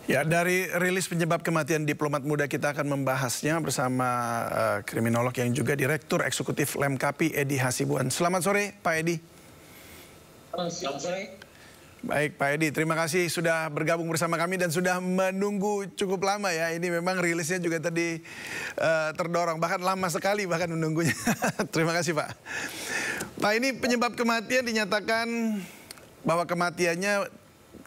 Ya, dari rilis penyebab kematian diplomat muda kita akan membahasnya bersama kriminolog yang juga Direktur Eksekutif Lemkapi, Edi Hasibuan. Selamat sore, Pak Edi. Selamat sore. Baik, Pak Edi, terima kasih sudah bergabung bersama kami dan sudah menunggu cukup lama ya. Ini memang rilisnya juga tadi terdorong, bahkan lama sekali bahkan menunggunya. Terima kasih, Pak. Pak, ini penyebab kematian dinyatakan bahwa kematiannya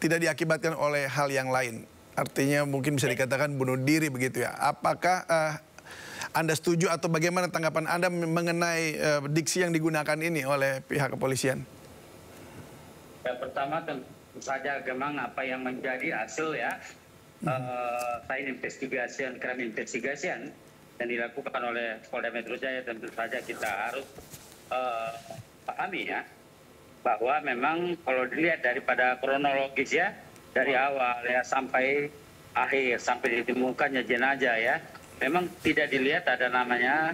tidak diakibatkan oleh hal yang lain. Artinya mungkin bisa dikatakan bunuh diri begitu ya. Apakah Anda setuju atau bagaimana tanggapan Anda mengenai diksi yang digunakan ini oleh pihak kepolisian? Ya, pertama tentu saja memang apa yang menjadi hasil ya crime investigation yang dilakukan oleh Polda Metro Jaya, tentu saja kita harus pahami ya bahwa memang kalau dilihat daripada kronologis ya, dari awal ya sampai akhir, sampai ditemukannya jenazah ya, memang tidak dilihat ada namanya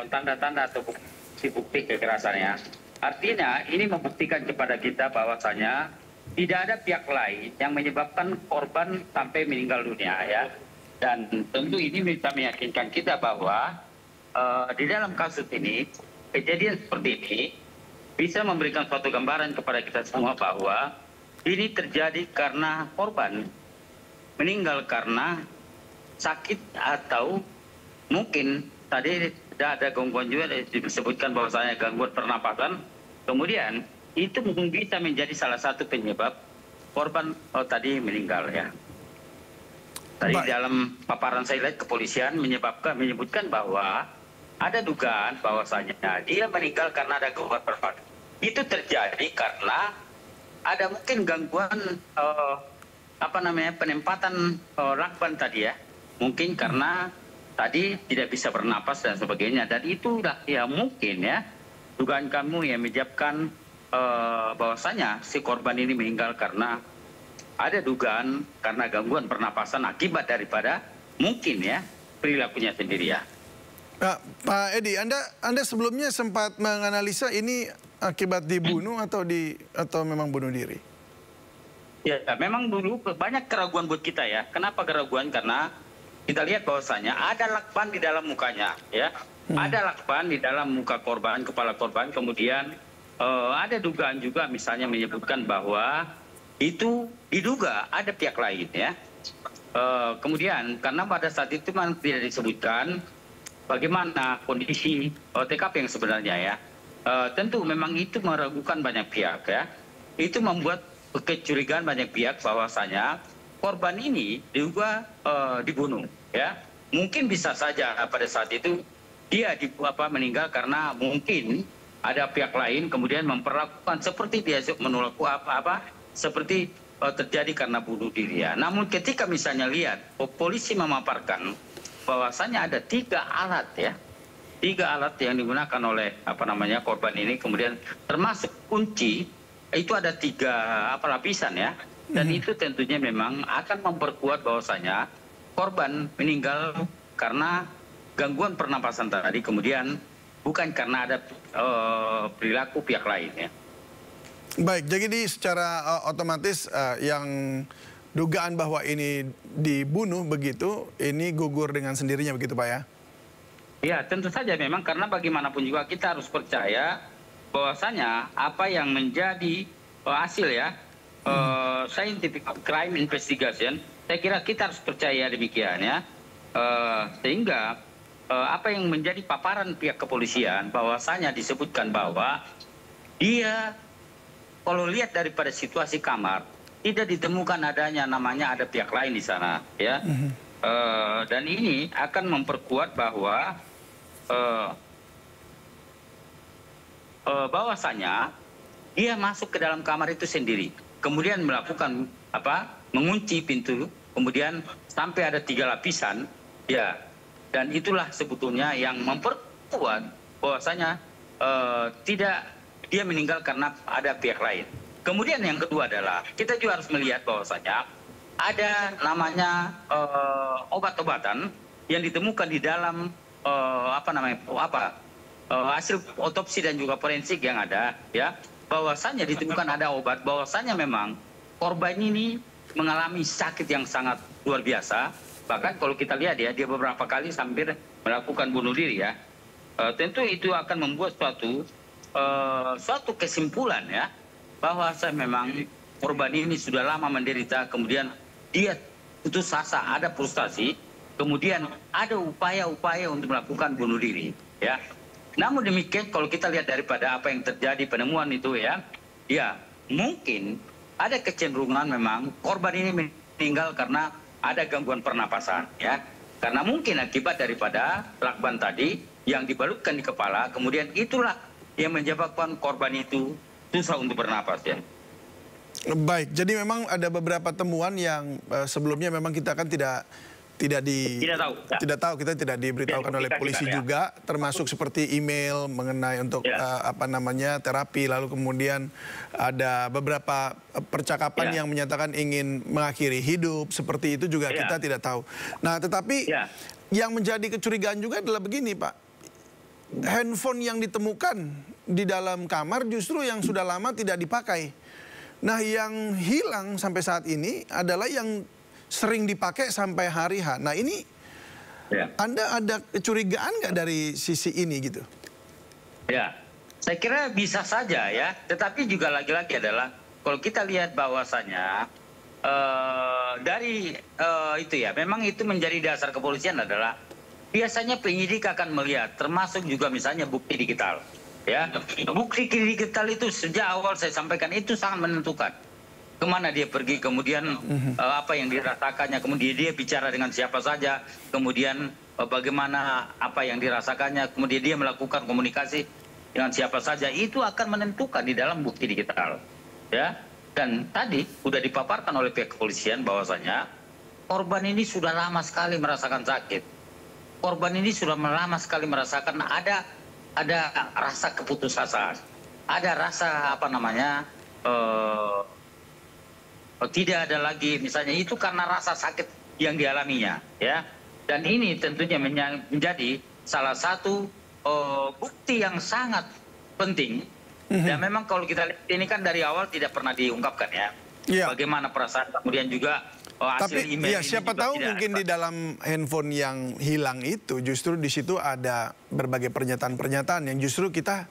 tanda-tanda atau bukti kekerasannya. Artinya ini membuktikan kepada kita bahwasanya tidak ada pihak lain yang menyebabkan korban sampai meninggal dunia ya. Dan tentu ini bisa meyakinkan kita bahwa di dalam kasus ini, kejadian seperti ini bisa memberikan suatu gambaran kepada kita semua bahwa ini terjadi karena korban meninggal karena sakit atau mungkin tadi ada gangguan juga disebutkan bahwasanya gangguan pernapasan. Kemudian itu mungkin bisa menjadi salah satu penyebab korban tadi meninggal ya. Tadi dalam paparan saya lihat kepolisian menyebutkan bahwa ada dugaan bahwasanya dia meninggal karena ada gangguan pernapasan. Itu terjadi karena ada mungkin gangguan penempatan lakban tadi ya, mungkin karena tadi tidak bisa bernapas dan sebagainya, dan itulah ya mungkin ya dugaan kamu yang menyebabkan bahwasanya si korban ini meninggal karena ada dugaan karena gangguan pernapasan akibat daripada mungkin ya perilakunya sendiri ya. Pak Edi, Anda sebelumnya sempat menganalisa ini akibat dibunuh atau memang bunuh diri? Ya, memang dulu banyak keraguan buat kita ya. Kenapa keraguan? Karena kita lihat bahwasanya ada lakban di dalam mukanya, ya. Ada lakban di dalam muka korban, kepala korban. Kemudian ada dugaan juga, misalnya menyebutkan bahwa itu diduga ada pihak lain, ya. Kemudian karena pada saat itu memang tidak disebutkan bagaimana kondisi TKP yang sebenarnya ya. Tentu memang itu meragukan banyak pihak ya. Itu membuat kecurigaan banyak pihak bahwasanya korban ini juga dibunuh ya. Mungkin bisa saja pada saat itu dia meninggal karena mungkin ada pihak lain kemudian memperlakukan seperti dia menolak seperti terjadi karena bunuh diri ya. Namun ketika misalnya lihat polisi memaparkan bahwasanya ada 3 alat ya. 3 alat yang digunakan oleh korban ini, kemudian termasuk kunci, itu ada 3 lapisan ya. Dan itu tentunya memang akan memperkuat bahwasanya korban meninggal karena gangguan pernapasan tadi, kemudian bukan karena ada perilaku pihak lain ya. Baik, jadi secara otomatis yang dugaan bahwa ini dibunuh begitu, ini gugur dengan sendirinya begitu Pak ya? Ya, tentu saja memang karena bagaimanapun juga kita harus percaya bahwasanya apa yang menjadi hasil ya scientific crime investigation, saya kira kita harus percaya demikian ya, sehingga apa yang menjadi paparan pihak kepolisian bahwasanya disebutkan bahwa dia kalau lihat daripada situasi kamar tidak ditemukan adanya namanya ada pihak lain di sana ya. Dan ini akan memperkuat bahwa bahwasanya dia masuk ke dalam kamar itu sendiri, kemudian melakukan mengunci pintu, kemudian sampai ada 3 lapisan ya. Dan itulah sebetulnya yang memperkuat bahwasanya tidak dia meninggal karena ada pihak lain. Kemudian yang kedua adalah kita juga harus melihat bahwasanya ada namanya obat-obatan yang ditemukan di dalam hasil otopsi dan juga forensik yang ada ya, bahwasanya ditemukan ada obat, bahwasanya memang korban ini mengalami sakit yang sangat luar biasa. Bahkan kalau kita lihat ya, dia beberapa kali hampir melakukan bunuh diri ya. Tentu itu akan membuat suatu kesimpulan ya, bahwa saya memang korban ini sudah lama menderita, kemudian dia putus asa, ada frustasi, kemudian ada upaya-upaya untuk melakukan bunuh diri ya. Namun demikian kalau kita lihat daripada apa yang terjadi penemuan itu ya, ya mungkin ada kecenderungan memang korban ini meninggal karena ada gangguan pernapasan ya. Karena mungkin akibat daripada lakban tadi yang dibalutkan di kepala, kemudian itulah yang menyebabkan korban itu susah untuk bernapas ya. Baik, jadi memang ada beberapa temuan yang sebelumnya memang kita kan tidak tahu, kita tidak diberitahukan oleh polisi juga, termasuk seperti email mengenai untuk terapi, lalu kemudian ada beberapa percakapan yang menyatakan ingin mengakhiri hidup, seperti itu juga kita tidak tahu. Nah, tetapi yang menjadi kecurigaan juga adalah begini, Pak. Handphone yang ditemukan di dalam kamar justru yang sudah lama tidak dipakai. Nah, yang hilang sampai saat ini adalah yang sering dipakai sampai hari H. Nah, ini Anda ada kecurigaan nggak dari sisi ini gitu? Ya, saya kira bisa saja ya. Tetapi juga lagi-lagi adalah kalau kita lihat bahwasanya dari itu ya, memang itu menjadi dasar kepolisian adalah biasanya penyidik akan melihat, termasuk juga misalnya bukti digital. Ya, bukti digital itu sejak awal saya sampaikan itu sangat menentukan kemana dia pergi, kemudian apa yang dirasakannya, kemudian dia bicara dengan siapa saja, kemudian bagaimana apa yang dirasakannya, kemudian dia melakukan komunikasi dengan siapa saja, itu akan menentukan di dalam bukti digital. Ya, dan tadi sudah dipaparkan oleh pihak kepolisian bahwasanya korban ini sudah lama sekali merasakan sakit. Korban ini sudah lama sekali merasakan ada rasa keputusasaan, ada rasa tidak ada lagi misalnya itu karena rasa sakit yang dialaminya ya. Dan ini tentunya menjadi salah satu bukti yang sangat penting. Dan memang kalau kita lihat ini kan dari awal tidak pernah diungkapkan ya. Bagaimana perasaan, kemudian juga hasil email. Tapi siapa tahu mungkin di dalam handphone yang hilang itu justru di situ ada berbagai pernyataan-pernyataan yang justru kita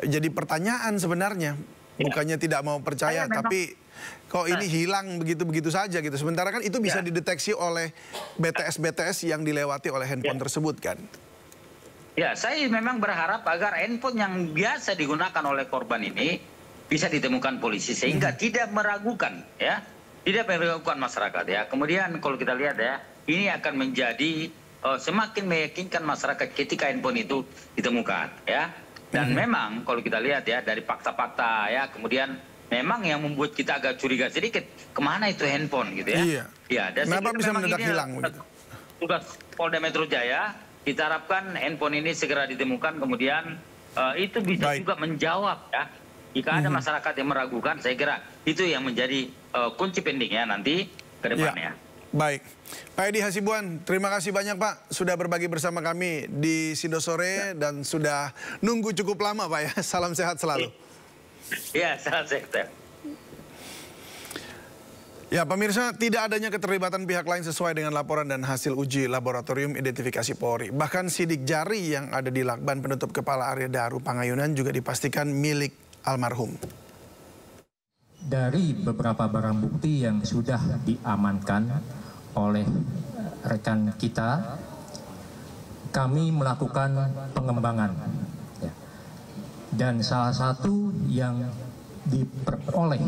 jadi pertanyaan sebenarnya. Bukannya tidak mau percaya, tapi kok ini hilang begitu-begitu saja gitu. Sementara kan itu bisa dideteksi oleh BTS-BTS yang dilewati oleh handphone tersebut kan. Ya, saya memang berharap agar handphone yang biasa digunakan oleh korban ini bisa ditemukan polisi sehingga tidak meragukan ya. Tidak meragukan masyarakat ya. Kemudian kalau kita lihat ya, ini akan menjadi semakin meyakinkan masyarakat ketika handphone itu ditemukan ya. Dan memang kalau kita lihat ya dari fakta-fakta ya, kemudian memang yang membuat kita agak curiga sedikit kemana itu handphone gitu ya. Iya. Dan kenapa bisa mendadak hilang begitu? Tugas Polda Metro Jaya, kita harapkan handphone ini segera ditemukan, kemudian itu bisa juga menjawab ya. Jika ada masyarakat yang meragukan, saya kira itu yang menjadi kunci pentingnya nanti ke depannya. Baik, Pak Edi Hasibuan, terima kasih banyak Pak sudah berbagi bersama kami di Sindo Sore dan sudah nunggu cukup lama Pak ya. Salam sehat selalu. Ya, salam sehat. Ya pemirsa, tidak adanya keterlibatan pihak lain sesuai dengan laporan dan hasil uji laboratorium identifikasi Polri. Bahkan sidik jari yang ada di lakban penutup kepala area Daru Pangayunan juga dipastikan milik almarhum. Dari beberapa barang bukti yang sudah diamankan oleh rekan kita, kami melakukan pengembangan. Dan salah satu yang diperoleh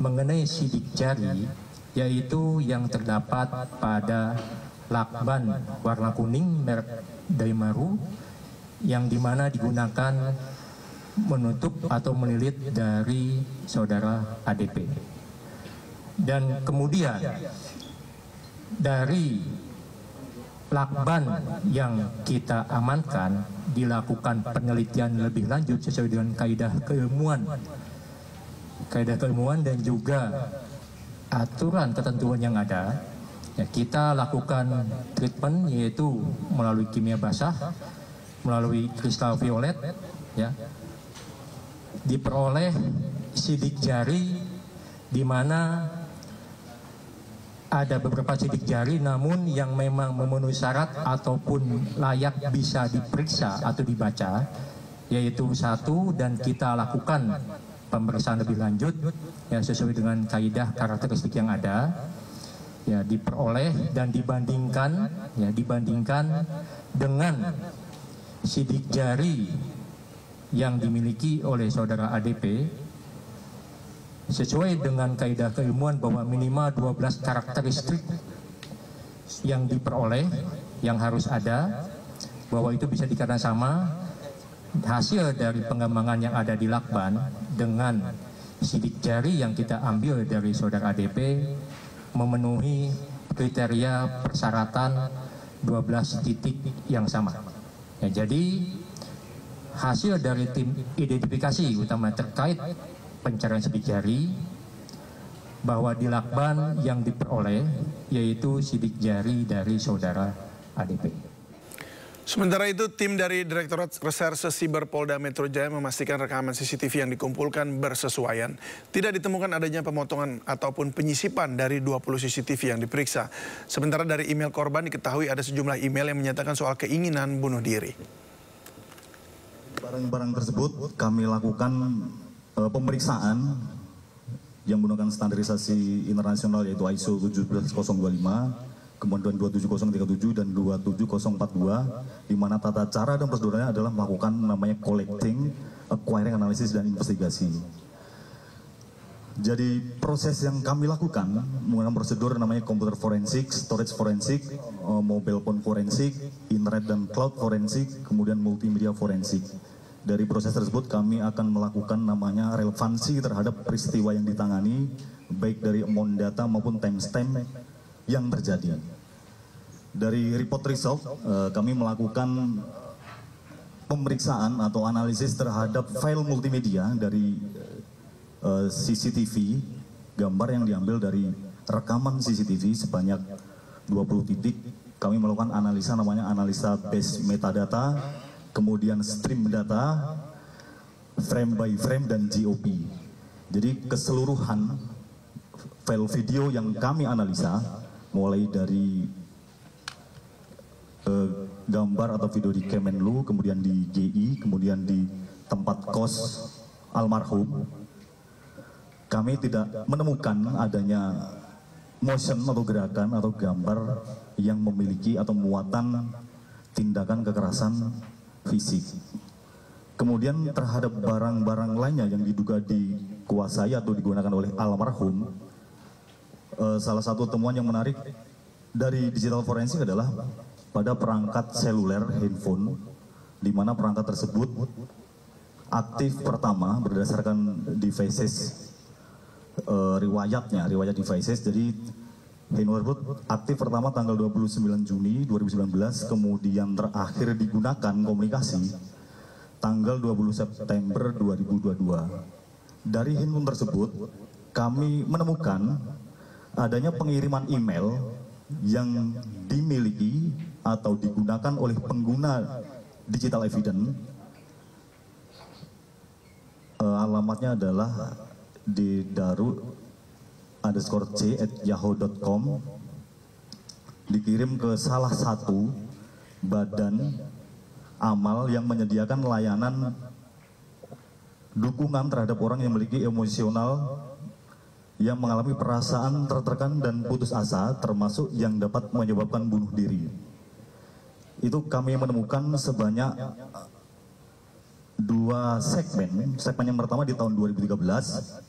mengenai sidik jari, yaitu yang terdapat pada lakban warna kuning merek Daimaru, yang dimana digunakan menutup atau melilit dari saudara ADP. Dan kemudian dari lakban yang kita amankan dilakukan penelitian lebih lanjut sesuai dengan kaidah keilmuan dan juga aturan ketentuan yang ada. Ya, kita lakukan treatment yaitu melalui kimia basah, melalui kristal violet, ya. Diperoleh sidik jari di mana ada beberapa sidik jari namun yang memang memenuhi syarat ataupun layak bisa diperiksa atau dibaca, yaitu 1, dan kita lakukan pemeriksaan lebih lanjut ya sesuai dengan kaidah karakteristik yang ada, ya diperoleh dan dibandingkan dengan sidik jari yang dimiliki oleh saudara ADP sesuai dengan kaidah keilmuan bahwa minimal 12 karakteristik yang diperoleh yang harus ada, bahwa itu bisa dikatakan sama hasil dari pengembangan yang ada di Lakban dengan sidik jari yang kita ambil dari saudara ADP memenuhi kriteria persyaratan 12 titik yang sama. Ya, jadi hasil dari tim identifikasi utama terkait pencarian sidik jari bahwa di Lakban yang diperoleh yaitu sidik jari dari saudara ADP. Sementara itu, tim dari Direktorat Reserse Siber Polda Metro Jaya memastikan rekaman CCTV yang dikumpulkan bersesuaian. Tidak ditemukan adanya pemotongan ataupun penyisipan dari 20 CCTV yang diperiksa. Sementara dari email korban diketahui ada sejumlah email yang menyatakan soal keinginan bunuh diri. Barang-barang tersebut kami lakukan pemeriksaan yang menggunakan standarisasi internasional yaitu ISO 17025, kemudian 27037 dan 27042, di mana tata cara dan prosedurnya adalah melakukan namanya collecting, acquiring, analisis, dan investigasi. Jadi proses yang kami lakukan menggunakan prosedur namanya komputer forensik, storage forensik, mobile phone forensik, internet dan cloud forensik, kemudian multimedia forensik. Dari proses tersebut kami akan melakukan namanya relevansi terhadap peristiwa yang ditangani, baik dari amount data maupun timestamp yang terjadi. Dari report result, kami melakukan pemeriksaan atau analisis terhadap file multimedia dari CCTV, gambar yang diambil dari rekaman CCTV sebanyak 20 titik. Kami melakukan analisa namanya analisa base metadata, kemudian stream data, frame by frame, dan GOP. Jadi keseluruhan file video yang kami analisa, mulai dari gambar atau video di Kemenlu, kemudian di GI, kemudian di tempat kos almarhum, kami tidak menemukan adanya motion atau gerakan atau gambar yang memiliki atau muatan tindakan kekerasan fisik. Kemudian terhadap barang-barang lainnya yang diduga dikuasai atau digunakan oleh almarhum, salah satu temuan yang menarik dari digital forensik adalah pada perangkat seluler handphone, di mana perangkat tersebut aktif pertama berdasarkan devices, riwayat devices. Jadi handphone tersebut aktif pertama tanggal 29 Juni 2019, kemudian terakhir digunakan komunikasi tanggal 20 September 2022. Dari handphone tersebut, kami menemukan adanya pengiriman email yang dimiliki atau digunakan oleh pengguna digital evidence. Alamatnya adalah di daru_c@yahoo.com, dikirim ke salah satu badan amal yang menyediakan layanan dukungan terhadap orang yang memiliki emosional yang mengalami perasaan tertekan dan putus asa, termasuk yang dapat menyebabkan bunuh diri. Itu kami menemukan sebanyak 2 segmen. Segmen yang pertama di tahun 2013,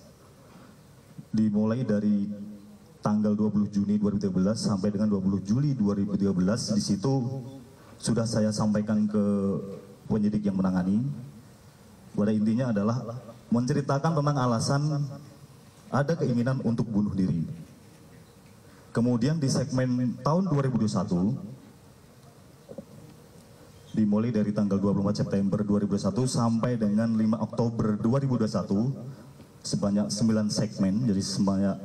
dimulai dari tanggal 20 Juni 2013 sampai dengan 20 Juli 2013. Di situ sudah saya sampaikan ke penyidik yang menangani. Pada intinya adalah menceritakan tentang alasan ada keinginan untuk bunuh diri. Kemudian di segmen tahun 2021, dimulai dari tanggal 24 September 2021 sampai dengan 5 Oktober 2021, sebanyak 9 segmen, jadi sebanyak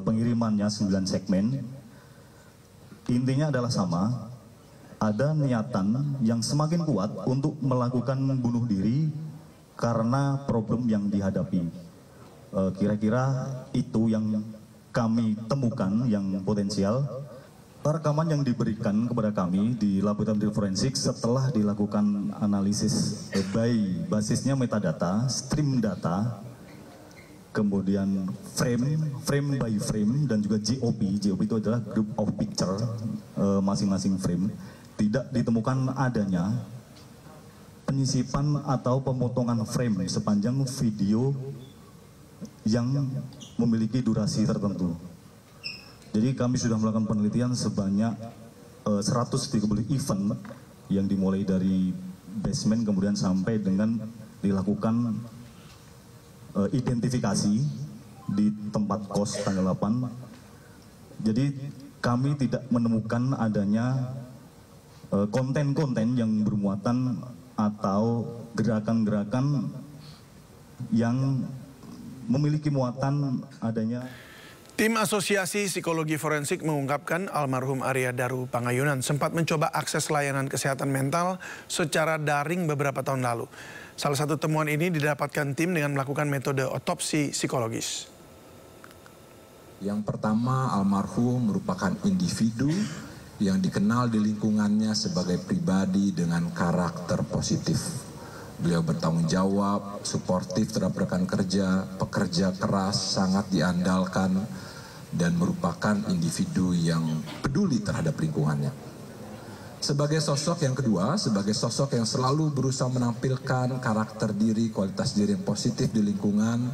pengirimannya 9 segmen. Intinya adalah sama, ada niatan yang semakin kuat untuk melakukan bunuh diri karena problem yang dihadapi. Kira-kira itu yang kami temukan yang potensial, rekaman yang diberikan kepada kami di laboratorium forensik setelah dilakukan analisis by basisnya metadata, stream data, kemudian frame by frame, dan juga GOP. GOP itu adalah group of picture, masing-masing frame. Tidak ditemukan adanya penyisipan atau pemotongan frame sepanjang video yang memiliki durasi tertentu. Jadi kami sudah melakukan penelitian sebanyak 130 event yang dimulai dari basement kemudian sampai dengan dilakukan identifikasi di tempat kos tanggal 8. Jadi kami tidak menemukan adanya konten-konten yang bermuatan atau gerakan-gerakan yang memiliki muatan adanya. Tim Asosiasi Psikologi Forensik mengungkapkan almarhum Arya Daru Pangayunan sempat mencoba akses layanan kesehatan mental secara daring beberapa tahun lalu. Salah satu temuan ini didapatkan tim dengan melakukan metode otopsi psikologis. Yang pertama, almarhum merupakan individu yang dikenal di lingkungannya sebagai pribadi dengan karakter positif. Beliau bertanggung jawab, suportif terhadap rekan kerja, pekerja keras, sangat diandalkan, dan merupakan individu yang peduli terhadap lingkungannya. Sebagai sosok yang kedua, sebagai sosok yang selalu berusaha menampilkan karakter diri, kualitas diri yang positif di lingkungan,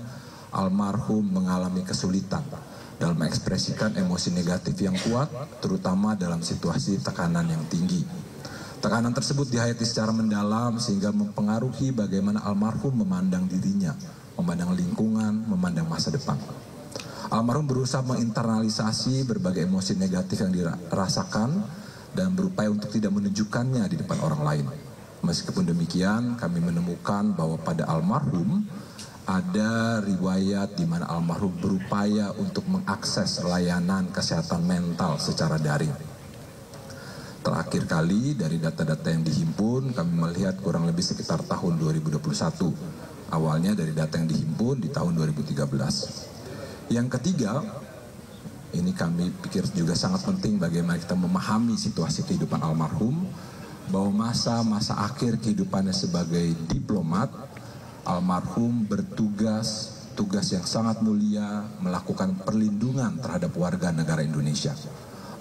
almarhum mengalami kesulitan dalam mengekspresikan emosi negatif yang kuat, terutama dalam situasi tekanan yang tinggi. Tekanan tersebut dihayati secara mendalam sehingga mempengaruhi bagaimana almarhum memandang dirinya, memandang lingkungan, memandang masa depan. Almarhum berusaha menginternalisasi berbagai emosi negatif yang dirasakan dan berupaya untuk tidak menunjukkannya di depan orang lain. Meskipun demikian, kami menemukan bahwa pada almarhum ada riwayat di mana almarhum berupaya untuk mengakses layanan kesehatan mental secara daring. Terakhir kali dari data-data yang dihimpun, kami melihat kurang lebih sekitar tahun 2021. Awalnya dari data yang dihimpun di tahun 2013. Yang ketiga, ini kami pikir juga sangat penting bagaimana kita memahami situasi kehidupan almarhum, bahwa masa akhir kehidupannya sebagai diplomat, almarhum bertugas yang sangat mulia melakukan perlindungan terhadap warga negara Indonesia.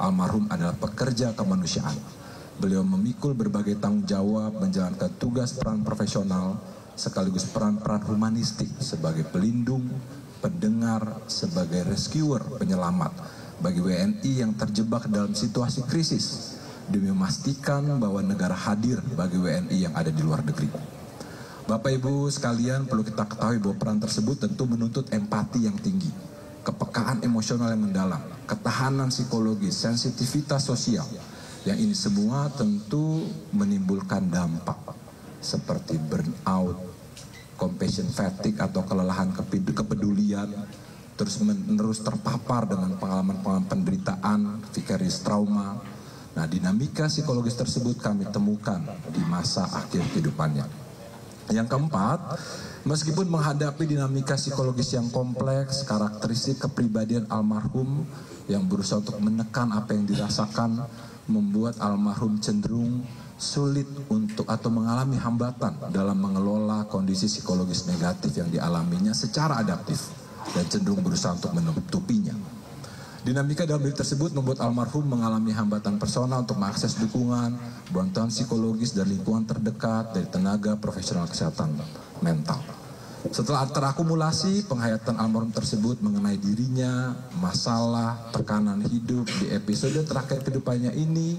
Almarhum adalah pekerja kemanusiaan. Beliau memikul berbagai tanggung jawab, menjalankan tugas peran profesional, sekaligus peran-peran humanistik sebagai pelindung, pendengar, sebagai rescuer, penyelamat bagi WNI yang terjebak dalam situasi krisis, demi memastikan bahwa negara hadir bagi WNI yang ada di luar negeri. Bapak Ibu sekalian, perlu kita ketahui bahwa peran tersebut tentu menuntut empati yang tinggi, kepekaan emosional yang mendalam, ketahanan psikologis, sensitivitas sosial, yang ini semua tentu menimbulkan dampak seperti burnout, compassion fatigue atau kelelahan kepedulian, terus menerus terpapar dengan pengalaman-pengalaman penderitaan, vicarious trauma. Nah, dinamika psikologis tersebut kami temukan di masa akhir kehidupannya. Yang keempat, meskipun menghadapi dinamika psikologis yang kompleks, karakteristik kepribadian almarhum yang berusaha untuk menekan apa yang dirasakan membuat almarhum cenderung sulit untuk atau mengalami hambatan dalam mengelola kondisi psikologis negatif yang dialaminya secara adaptif dan cenderung berusaha untuk menutupinya. Dinamika dalam diri tersebut membuat almarhum mengalami hambatan personal untuk mengakses dukungan, bantuan psikologis dari lingkungan terdekat, dari tenaga profesional kesehatan mental. Setelah terakumulasi, penghayatan almarhum tersebut mengenai dirinya, masalah, tekanan hidup di episode terakhir kehidupannya ini,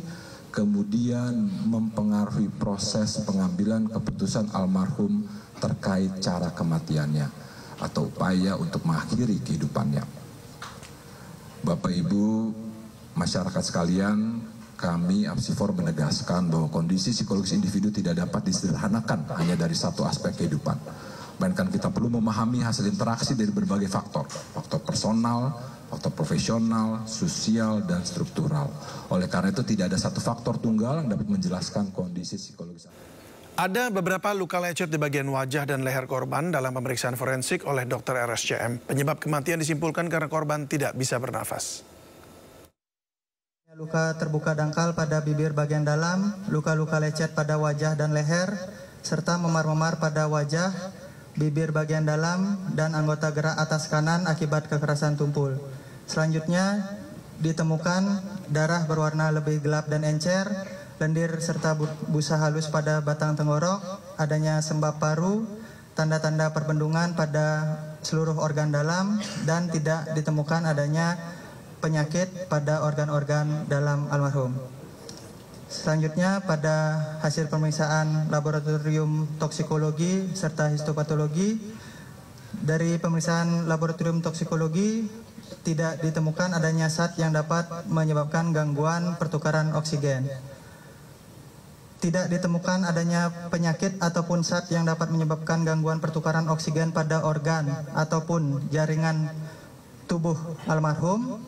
kemudian mempengaruhi proses pengambilan keputusan almarhum terkait cara kematiannya atau upaya untuk mengakhiri kehidupannya. Bapak Ibu, masyarakat sekalian, kami Apsifor menegaskan bahwa kondisi psikologis individu tidak dapat disederhanakan hanya dari satu aspek kehidupan. Melainkan kita perlu memahami hasil interaksi dari berbagai faktor, faktor personal, faktor profesional, sosial, dan struktural. Oleh karena itu tidak ada satu faktor tunggal yang dapat menjelaskan kondisi psikologis. Ada beberapa luka lecet di bagian wajah dan leher korban dalam pemeriksaan forensik oleh dokter RSCM. Penyebab kematian disimpulkan karena korban tidak bisa bernafas. Luka terbuka dangkal pada bibir bagian dalam, luka-luka lecet pada wajah dan leher, serta memar-memar pada wajah, bibir bagian dalam, dan anggota gerak atas kanan akibat kekerasan tumpul. Selanjutnya ditemukan darah berwarna lebih gelap dan encer, lendir serta busa halus pada batang tenggorok, adanya sembab paru, tanda-tanda perbendungan pada seluruh organ dalam, dan tidak ditemukan adanya penyakit pada organ-organ dalam almarhum. Selanjutnya pada hasil pemeriksaan laboratorium toksikologi serta histopatologi, dari pemeriksaan laboratorium toksikologi tidak ditemukan adanya zat yang dapat menyebabkan gangguan pertukaran oksigen. Tidak ditemukan adanya penyakit ataupun zat yang dapat menyebabkan gangguan pertukaran oksigen pada organ ataupun jaringan tubuh almarhum.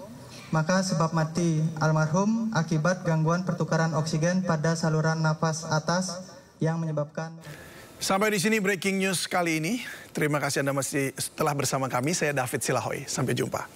Maka sebab mati almarhum akibat gangguan pertukaran oksigen pada saluran nafas atas yang menyebabkan. Sampai di sini breaking news kali ini. Terima kasih Anda masih telah bersama kami. Saya David Silahoy. Sampai jumpa.